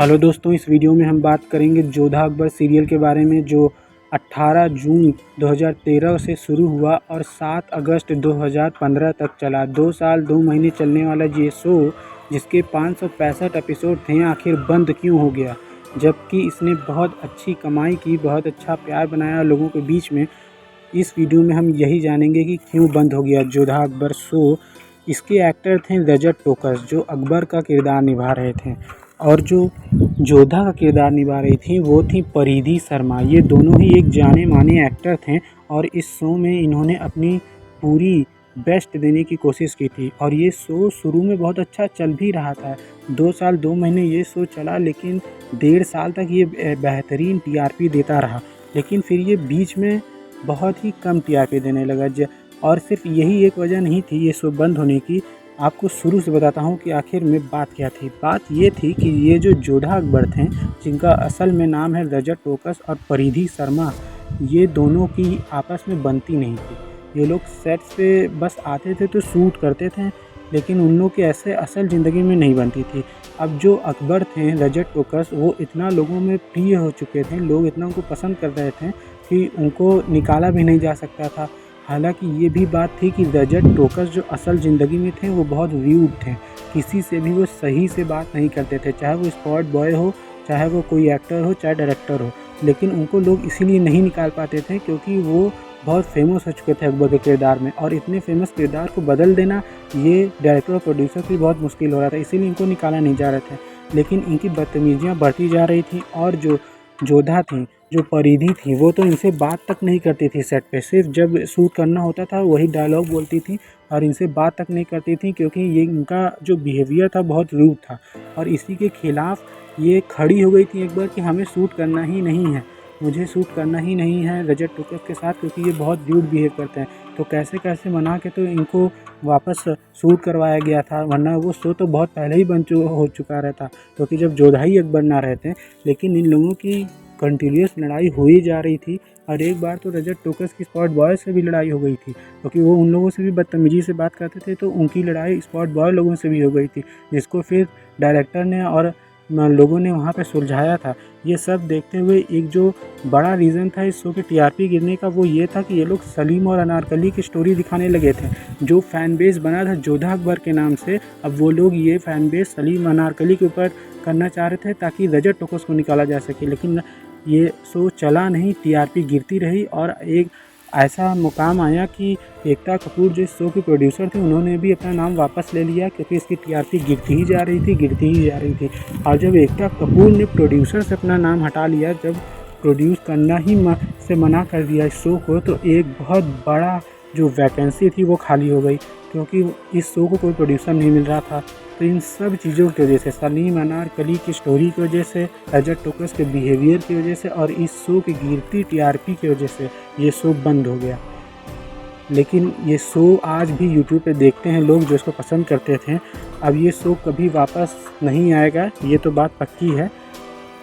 Hello दोस्तों, इस video में हम बात करेंगे जोधा अकबर सीरियल के बारे में, जो 18 जून 2013 से शुरू हुआ और 7 अगस्त 2015 तक चला। 2 साल 2 महीने चलने वाला ये शो, जिसके 565 एपिसोड थे, आखिर बंद क्यों हो गया? जबकि इसने बहुत अच्छी कमाई की, बहुत अच्छा प्यार बनाया लोगों के बीच में। इस वीडियो में हम यही जानेंगे कि क्यों बंद हो गया जोधा अकबर शो। इसके एक्टर थे रजत टोकस, जो अकबर का किरदार निभा रहे थे, और जो जोधा का किरदार निभा रही थी वो थी परिधि शर्मा। ये दोनों ही एक जाने माने एक्टर थे और इस शो में इन्होंने अपनी पूरी बेस्ट देने की कोशिश की थी। और ये शो शुरू में बहुत अच्छा चल भी रहा था। 2 साल 2 महीने ये शो चला, लेकिन 1.5 साल तक ये बेहतरीन टीआरपी देता रहा। लेकिन फिर ये बीच में बहुत ही कम टीआरपी देने लगा। और सिर्फ यही एक वजह नहीं थी ये शो बंद होने की। आपको शुरू से बताता हूँ कि आखिर में बात क्या थी। बात ये थी कि ये जो जोधा अकबर थे, जिनका असल में नाम है रजत टोकस और परिधि शर्मा, ये दोनों की आपस में बनती नहीं थी। ये लोग सेट पे बस आते थे तो शूट करते थे, लेकिन उन लोग के ऐसे असल ज़िंदगी में नहीं बनती थी। अब जो अकबर थे रजत टोकस, वो इतना लोगों में प्रिय हो चुके थे, लोग इतना उनको पसंद कर रहे थे कि उनको निकाला भी नहीं जा सकता था। हालांकि ये भी बात थी कि रजत टोकस जो असल ज़िंदगी में थे वो बहुत र्यूड थे। किसी से भी वो सही से बात नहीं करते थे, चाहे वो स्पॉट बॉय हो, चाहे वो कोई एक्टर हो, चाहे डायरेक्टर हो। लेकिन उनको लोग इसीलिए नहीं निकाल पाते थे क्योंकि वो बहुत फेमस हो चुके थे अकबर के किरदार में, और इतने फेमस किरदार को बदल देना ये डायरेक्टर और प्रोड्यूसर के लिए बहुत मुश्किल हो रहा था। इसीलिए इनको निकाला नहीं जा रहे थे। लेकिन इनकी बदतमीजियाँ बढ़ती जा रही थी, और जो जोधा थी, जो परिधि थी, वो तो इनसे बात तक नहीं करती थी सेट पे। सिर्फ जब शूट करना होता था वही डायलॉग बोलती थी और इनसे बात तक नहीं करती थी, क्योंकि ये इनका जो बिहेवियर था बहुत रूड था। और इसी के खिलाफ ये खड़ी हो गई थी एक बार कि हमें शूट करना ही नहीं है, मुझे शूट करना ही नहीं है रजत टोकस के साथ, क्योंकि ये बहुत रूड बिहेव करते हैं। तो कैसे कैसे मना के तो इनको वापस शूट करवाया गया था, वरना वो शो तो बहुत पहले ही हो चुका रहता, क्योंकि जब जोधा ही अकबर ना रहते। लेकिन इन लोगों की कंटिन्यूस लड़ाई हो ही जा रही थी, और एक बार तो रजत टोकस की स्पॉट बॉय से भी लड़ाई हो गई थी, क्योंकि वो उन लोगों से भी बदतमीजी से बात करते थे। तो उनकी लड़ाई स्पॉट बॉय लोगों से भी हो गई थी, जिसको फिर डायरेक्टर ने और लोगों ने वहाँ पे सुलझाया था। ये सब देखते हुए एक जो बड़ा रीज़न था इस शो के टीआरपी गिरने का, वो ये था कि ये लोग सलीम और अनारकली की स्टोरी दिखाने लगे थे। जो फ़ैन बेस बना था जोधा अकबर के नाम से, अब वो लोग ये फ़ैन बेस सलीम अनारकली के ऊपर करना चाह रहे थे ताकि रजत टोकस को निकाला जा सके। लेकिन ये शो चला नहीं, टीआरपी गिरती रही, और एक ऐसा मुकाम आया कि एकता कपूर जो इस शो के प्रोड्यूसर थे, उन्होंने भी अपना नाम वापस ले लिया, क्योंकि इसकी टीआरपी गिरती ही जा रही थी। और जब एकता कपूर ने प्रोड्यूसर से अपना नाम हटा लिया, जब प्रोड्यूस करना ही से मना कर दिया इस शो को, तो एक बहुत बड़ा जो वैकेंसी थी वो खाली हो गई, क्योंकि इस शो को कोई प्रोड्यूसर नहीं मिल रहा था। तो इन सब चीज़ों की वजह से, सलीम अनारकली की स्टोरी की वजह से, रजत टोकस के बिहेवियर की वजह से, और इस शो की गिरती टीआरपी की वजह से ये शो बंद हो गया। लेकिन ये शो आज भी यूट्यूब पे देखते हैं लोग, जो इसको पसंद करते थे। अब ये शो कभी वापस नहीं आएगा, ये तो बात पक्की है।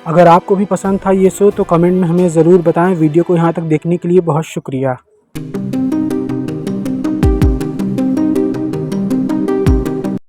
अगर आपको भी पसंद था ये शो तो कमेंट में हमें ज़रूर बताएं। वीडियो को यहाँ तक देखने के लिए बहुत शुक्रिया।